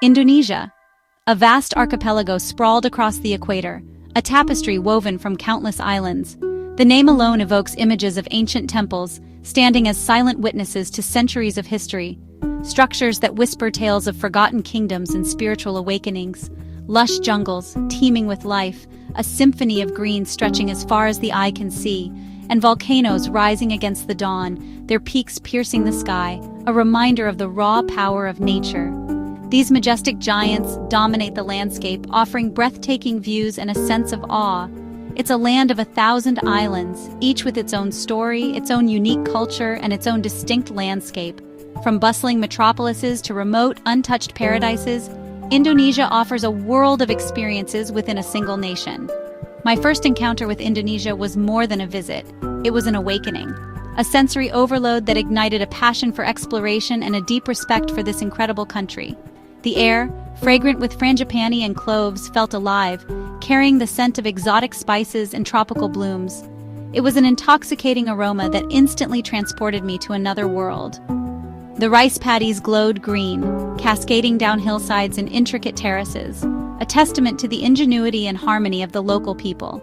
Indonesia. A vast archipelago sprawled across the equator, a tapestry woven from countless islands. The name alone evokes images of ancient temples, standing as silent witnesses to centuries of history. Structures that whisper tales of forgotten kingdoms and spiritual awakenings. Lush jungles, teeming with life, a symphony of green stretching as far as the eye can see, and volcanoes rising against the dawn, their peaks piercing the sky, a reminder of the raw power of nature. These majestic giants dominate the landscape, offering breathtaking views and a sense of awe. It's a land of 1,000 islands, each with its own story, its own unique culture, and its own distinct landscape. From bustling metropolises to remote, untouched paradises, Indonesia offers a world of experiences within a single nation. My first encounter with Indonesia was more than a visit. It was an awakening. A sensory overload that ignited a passion for exploration and a deep respect for this incredible country. The air, fragrant with frangipani and cloves, felt alive, carrying the scent of exotic spices and tropical blooms. It was an intoxicating aroma that instantly transported me to another world. The rice paddies glowed green, cascading down hillsides in intricate terraces, a testament to the ingenuity and harmony of the local people.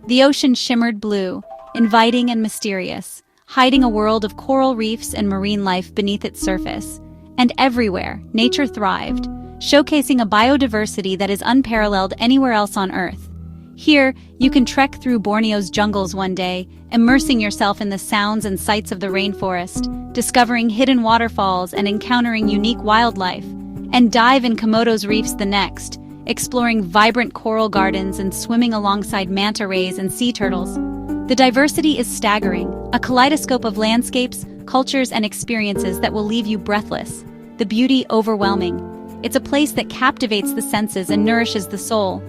The ocean shimmered blue, inviting and mysterious, hiding a world of coral reefs and marine life beneath its surface. And everywhere, nature thrived, showcasing a biodiversity that is unparalleled anywhere else on Earth. Here, you can trek through Borneo's jungles one day, immersing yourself in the sounds and sights of the rainforest, discovering hidden waterfalls and encountering unique wildlife, and dive in Komodo's reefs the next, exploring vibrant coral gardens and swimming alongside manta rays and sea turtles. The diversity is staggering, a kaleidoscope of landscapes, cultures, and experiences that will leave you breathless. The beauty overwhelming. It's a place that captivates the senses and nourishes the soul.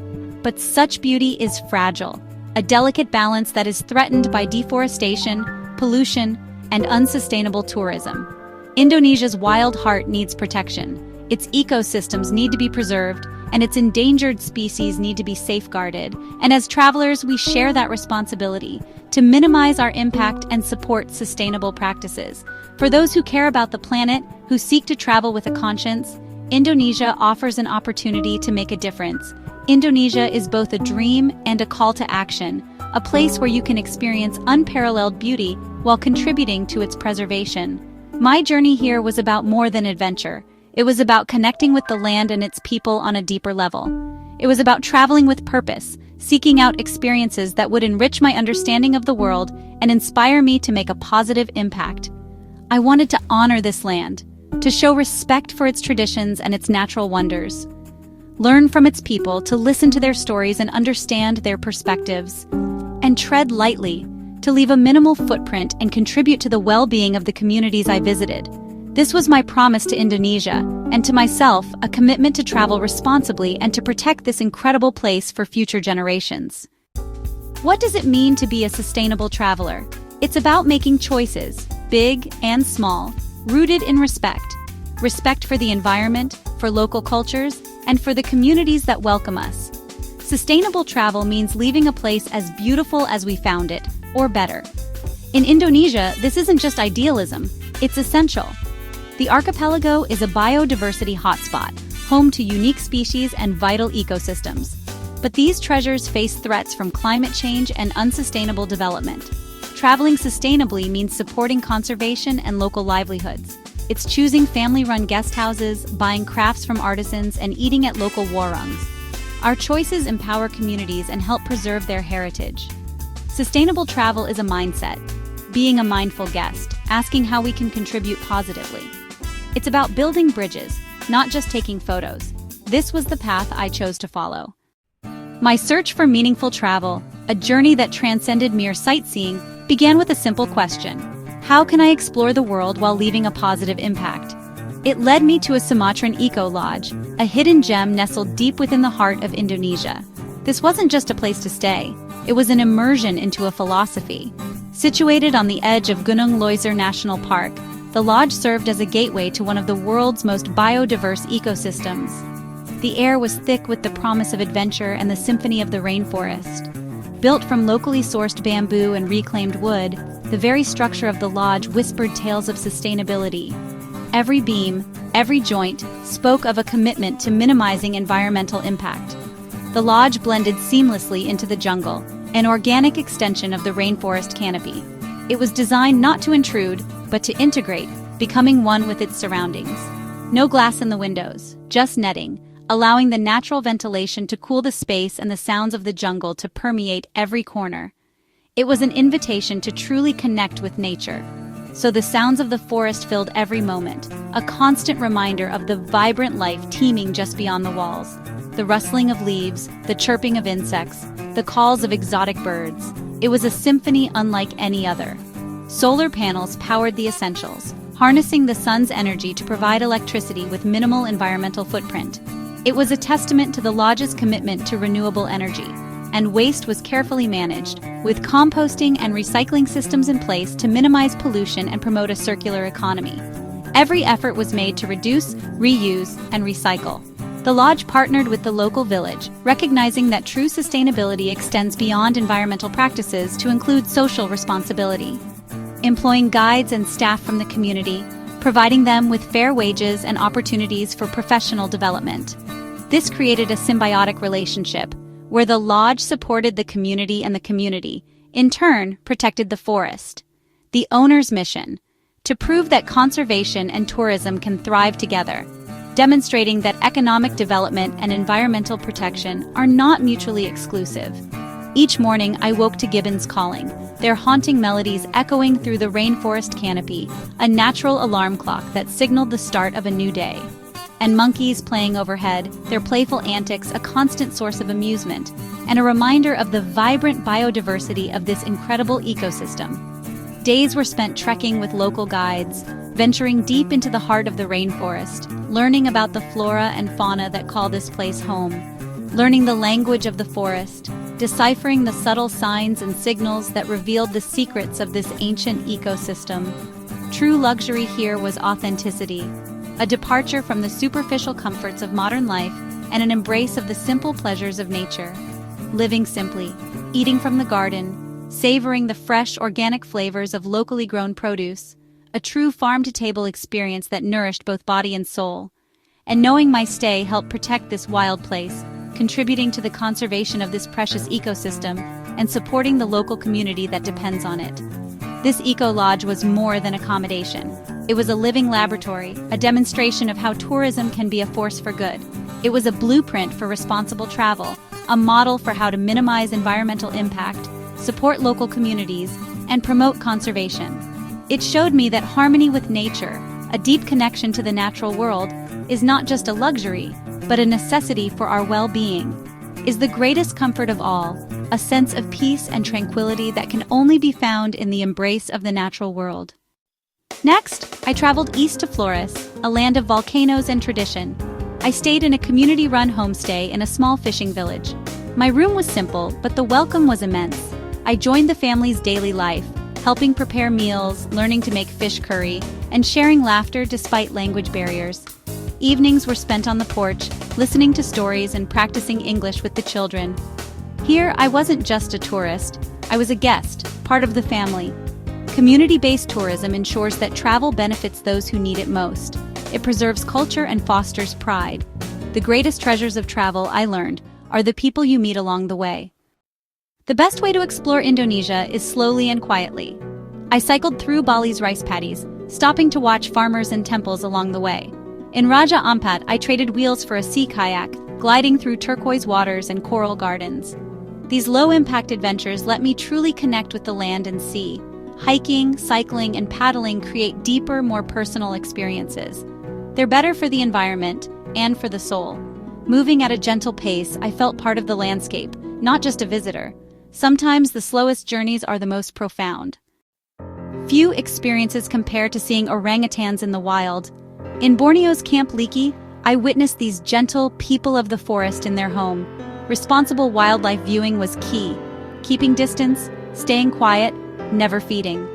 But such beauty is fragile, a delicate balance that is threatened by deforestation, pollution, and unsustainable tourism. Indonesia's wild heart needs protection. Its ecosystems need to be preserved, and its endangered species need to be safeguarded. And as travelers, we share that responsibility to minimize our impact and support sustainable practices. For those who care about the planet, who seek to travel with a conscience, Indonesia offers an opportunity to make a difference. Indonesia is both a dream and a call to action, a place where you can experience unparalleled beauty while contributing to its preservation. My journey here was about more than adventure. It was about connecting with the land and its people on a deeper level. It was about traveling with purpose, seeking out experiences that would enrich my understanding of the world and inspire me to make a positive impact. I wanted to honor this land, to show respect for its traditions and its natural wonders. Learn from its people, to listen to their stories and understand their perspectives. And tread lightly, to leave a minimal footprint and contribute to the well-being of the communities I visited. This was my promise to Indonesia, and to myself, a commitment to travel responsibly and to protect this incredible place for future generations. What does it mean to be a sustainable traveler? It's about making choices, big and small, rooted in respect. Respect for the environment, for local cultures, and for the communities that welcome us. Sustainable travel means leaving a place as beautiful as we found it, or better. In Indonesia, this isn't just idealism, it's essential. The archipelago is a biodiversity hotspot, home to unique species and vital ecosystems. But these treasures face threats from climate change and unsustainable development. Traveling sustainably means supporting conservation and local livelihoods. It's choosing family-run guest houses, buying crafts from artisans, and eating at local warongs. Our choices empower communities and help preserve their heritage. Sustainable travel is a mindset, being a mindful guest, asking how we can contribute positively. It's about building bridges, not just taking photos. This was the path I chose to follow. My search for meaningful travel, a journey that transcended mere sightseeing, began with a simple question. How can I explore the world while leaving a positive impact? It led me to a Sumatran eco-lodge, a hidden gem nestled deep within the heart of Indonesia. This wasn't just a place to stay, it was an immersion into a philosophy. Situated on the edge of Gunung Leuser National Park, the lodge served as a gateway to one of the world's most biodiverse ecosystems. The air was thick with the promise of adventure and the symphony of the rainforest. Built from locally sourced bamboo and reclaimed wood, the very structure of the lodge whispered tales of sustainability. Every beam, Every joint spoke of a commitment to minimizing environmental impact. The lodge blended seamlessly into the jungle, an organic extension of the rainforest canopy. It was designed not to intrude, but to integrate, becoming one with its surroundings. No glass in the windows, just netting, allowing the natural ventilation to cool the space and the sounds of the jungle to permeate every corner. It was an invitation to truly connect with nature. So the sounds of the forest filled every moment, a constant reminder of the vibrant life teeming just beyond the walls. The rustling of leaves, the chirping of insects, the calls of exotic birds. It was a symphony unlike any other. Solar panels powered the essentials, harnessing the sun's energy to provide electricity with minimal environmental footprint. It was a testament to the lodge's commitment to renewable energy, and waste was carefully managed, with composting and recycling systems in place to minimize pollution and promote a circular economy. Every effort was made to reduce, reuse, and recycle. The lodge partnered with the local village, recognizing that true sustainability extends beyond environmental practices to include social responsibility. Employing guides and staff from the community, providing them with fair wages and opportunities for professional development. This created a symbiotic relationship, where the lodge supported the community and the community, in turn, protected the forest. The owner's mission: to prove that conservation and tourism can thrive together, demonstrating that economic development and environmental protection are not mutually exclusive. Each morning I woke to gibbons calling, their haunting melodies echoing through the rainforest canopy, a natural alarm clock that signaled the start of a new day. And monkeys playing overhead, their playful antics a constant source of amusement, and a reminder of the vibrant biodiversity of this incredible ecosystem. Days were spent trekking with local guides, venturing deep into the heart of the rainforest, learning about the flora and fauna that call this place home, learning the language of the forest, deciphering the subtle signs and signals that revealed the secrets of this ancient ecosystem. True luxury here was authenticity, a departure from the superficial comforts of modern life and an embrace of the simple pleasures of nature. Living simply, eating from the garden, savoring the fresh, organic flavors of locally grown produce, a true farm-to-table experience that nourished both body and soul. And knowing my stay helped protect this wild place, contributing to the conservation of this precious ecosystem and supporting the local community that depends on it. This eco-lodge was more than accommodation. It was a living laboratory, a demonstration of how tourism can be a force for good. It was a blueprint for responsible travel, a model for how to minimize environmental impact, support local communities, and promote conservation. It showed me that harmony with nature, a deep connection to the natural world, is not just a luxury, but a necessity for our well-being, is the greatest comfort of all, a sense of peace and tranquility that can only be found in the embrace of the natural world. Next, I traveled east to Flores, a land of volcanoes and tradition. I stayed in a community-run homestay in a small fishing village. My room was simple, but the welcome was immense. I joined the family's daily life, helping prepare meals, learning to make fish curry, and sharing laughter despite language barriers. Evenings were spent on the porch, listening to stories and practicing English with the children. Here, I wasn't just a tourist, I was a guest, part of the family. Community-based tourism ensures that travel benefits those who need it most. It preserves culture and fosters pride. The greatest treasures of travel, I learned, are the people you meet along the way. The best way to explore Indonesia is slowly and quietly. I cycled through Bali's rice paddies, stopping to watch farmers and temples along the way. In Raja Ampat, I traded wheels for a sea kayak, gliding through turquoise waters and coral gardens. These low-impact adventures let me truly connect with the land and sea. Hiking, cycling, and paddling create deeper, more personal experiences. They're better for the environment and for the soul. Moving at a gentle pace, I felt part of the landscape, not just a visitor. Sometimes the slowest journeys are the most profound. Few experiences compare to seeing orangutans in the wild. In Borneo's Camp Liki, I witnessed these gentle people of the forest in their home. Responsible wildlife viewing was key. Keeping distance, staying quiet, never feeding.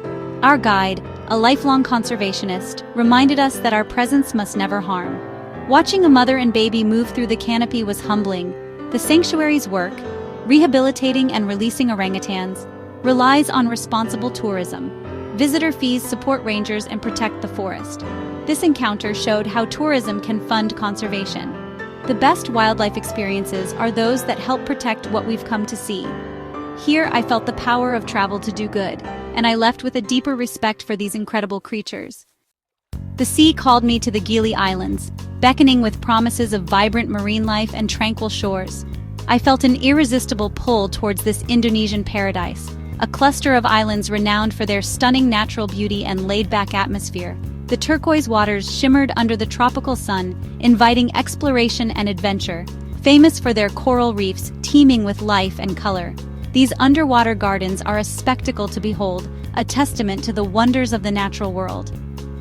Our guide, a lifelong conservationist, reminded us that our presence must never harm. Watching a mother and baby move through the canopy was humbling. The sanctuary's work, rehabilitating and releasing orangutans, relies on responsible tourism. Visitor fees support rangers and protect the forest. This encounter showed how tourism can fund conservation. The best wildlife experiences are those that help protect what we've come to see. Here, I felt the power of travel to do good, and I left with a deeper respect for these incredible creatures. The sea called me to the Gili Islands, beckoning with promises of vibrant marine life and tranquil shores. I felt an irresistible pull towards this Indonesian paradise, a cluster of islands renowned for their stunning natural beauty and laid-back atmosphere. The turquoise waters shimmered under the tropical sun, inviting exploration and adventure. Famous for their coral reefs teeming with life and color, these underwater gardens are a spectacle to behold, a testament to the wonders of the natural world.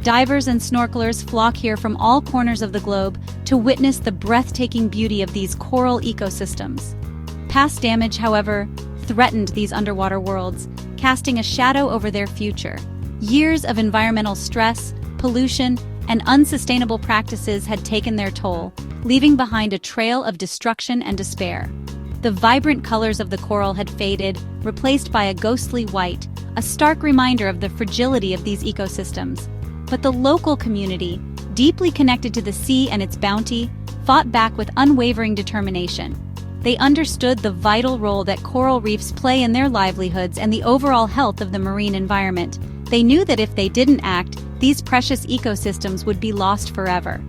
Divers and snorkelers flock here from all corners of the globe to witness the breathtaking beauty of these coral ecosystems. Past damage, however, threatened these underwater worlds, casting a shadow over their future. Years of environmental stress, pollution, and unsustainable practices had taken their toll, leaving behind a trail of destruction and despair. The vibrant colors of the coral had faded, replaced by a ghostly white, a stark reminder of the fragility of these ecosystems. But the local community, deeply connected to the sea and its bounty, fought back with unwavering determination. They understood the vital role that coral reefs play in their livelihoods and the overall health of the marine environment. They knew that if they didn't act, these precious ecosystems would be lost forever.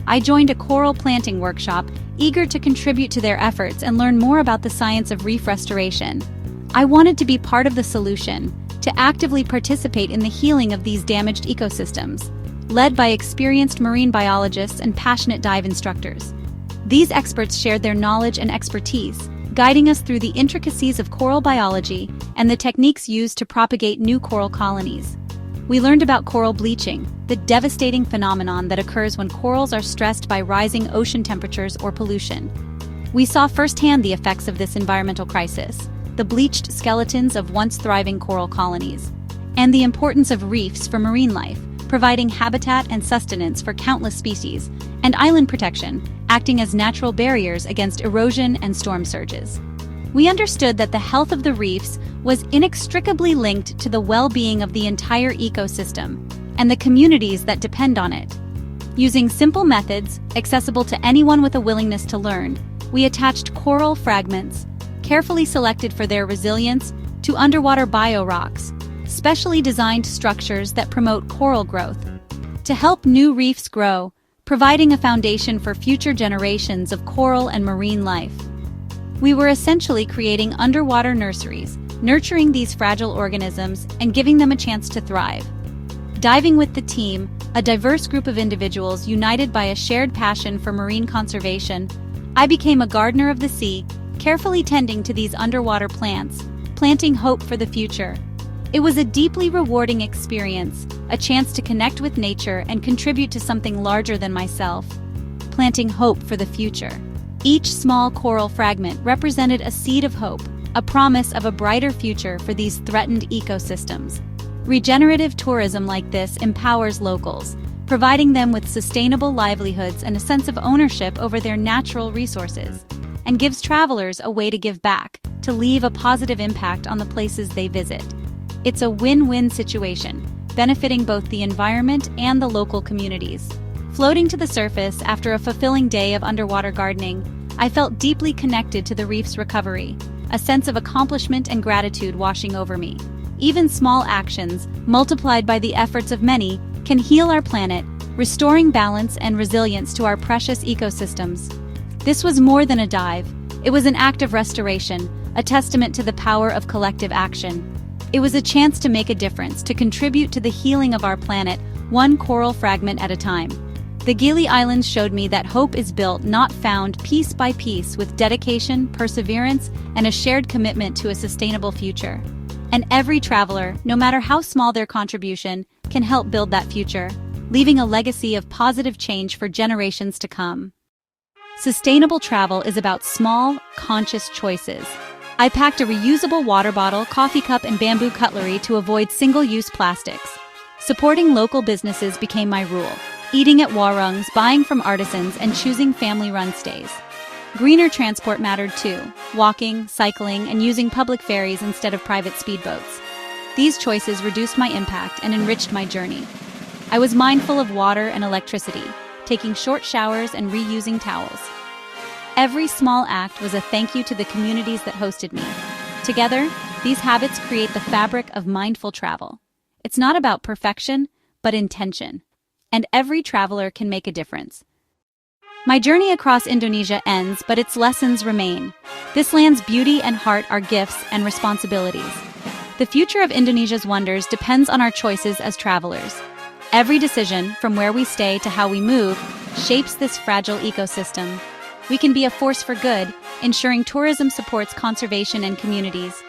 I joined a coral planting workshop, eager to contribute to their efforts and learn more about the science of reef restoration. I wanted to be part of the solution, to actively participate in the healing of these damaged ecosystems, led by experienced marine biologists and passionate dive instructors. These experts shared their knowledge and expertise, guiding us through the intricacies of coral biology and the techniques used to propagate new coral colonies. We learned about coral bleaching, the devastating phenomenon that occurs when corals are stressed by rising ocean temperatures or pollution. We saw firsthand the effects of this environmental crisis, the bleached skeletons of once thriving coral colonies, and the importance of reefs for marine life, providing habitat and sustenance for countless species, and island protection, acting as natural barriers against erosion and storm surges. We understood that the health of the reefs was inextricably linked to the well-being of the entire ecosystem and the communities that depend on it. Using simple methods, accessible to anyone with a willingness to learn, we attached coral fragments, carefully selected for their resilience, to underwater biorocks, specially designed structures that promote coral growth, to help new reefs grow, providing a foundation for future generations of coral and marine life. We were essentially creating underwater nurseries, nurturing these fragile organisms and giving them a chance to thrive. Diving with the team, a diverse group of individuals united by a shared passion for marine conservation, I became a gardener of the sea, carefully tending to these underwater plants, planting hope for the future. It was a deeply rewarding experience, a chance to connect with nature and contribute to something larger than myself. Planting hope for the future. Each small coral fragment represented a seed of hope, a promise of a brighter future for these threatened ecosystems. Regenerative tourism like this empowers locals, providing them with sustainable livelihoods and a sense of ownership over their natural resources, and gives travelers a way to give back, to leave a positive impact on the places they visit. It's a win-win situation, benefiting both the environment and the local communities. Floating to the surface after a fulfilling day of underwater gardening, I felt deeply connected to the reef's recovery, a sense of accomplishment and gratitude washing over me. Even small actions, multiplied by the efforts of many, can heal our planet, restoring balance and resilience to our precious ecosystems. This was more than a dive. It was an act of restoration, a testament to the power of collective action. It was a chance to make a difference, to contribute to the healing of our planet, one coral fragment at a time. The Gili Islands showed me that hope is built, not found, piece by piece, with dedication, perseverance, and a shared commitment to a sustainable future. And every traveler, no matter how small their contribution, can help build that future, leaving a legacy of positive change for generations to come. Sustainable travel is about small, conscious choices. I packed a reusable water bottle, coffee cup, and bamboo cutlery to avoid single-use plastics. Supporting local businesses became my rule. Eating at warungs, buying from artisans, and choosing family-run stays. Greener transport mattered too, walking, cycling, and using public ferries instead of private speedboats. These choices reduced my impact and enriched my journey. I was mindful of water and electricity, taking short showers and reusing towels. Every small act was a thank you to the communities that hosted me. Together, these habits create the fabric of mindful travel. It's not about perfection, but intention. And every traveler can make a difference. My journey across Indonesia ends, but its lessons remain. This land's beauty and heart are gifts and responsibilities. The future of Indonesia's wonders depends on our choices as travelers. Every decision, from where we stay to how we move, shapes this fragile ecosystem. We can be a force for good, ensuring tourism supports conservation and communities.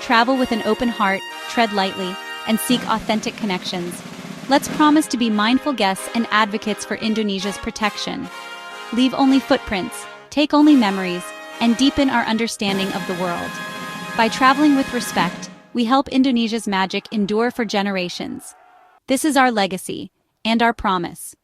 Travel with an open heart, tread lightly, and seek authentic connections. Let's promise to be mindful guests and advocates for Indonesia's protection. Leave only footprints, take only memories, and deepen our understanding of the world. By traveling with respect, we help Indonesia's magic endure for generations. This is our legacy and our promise.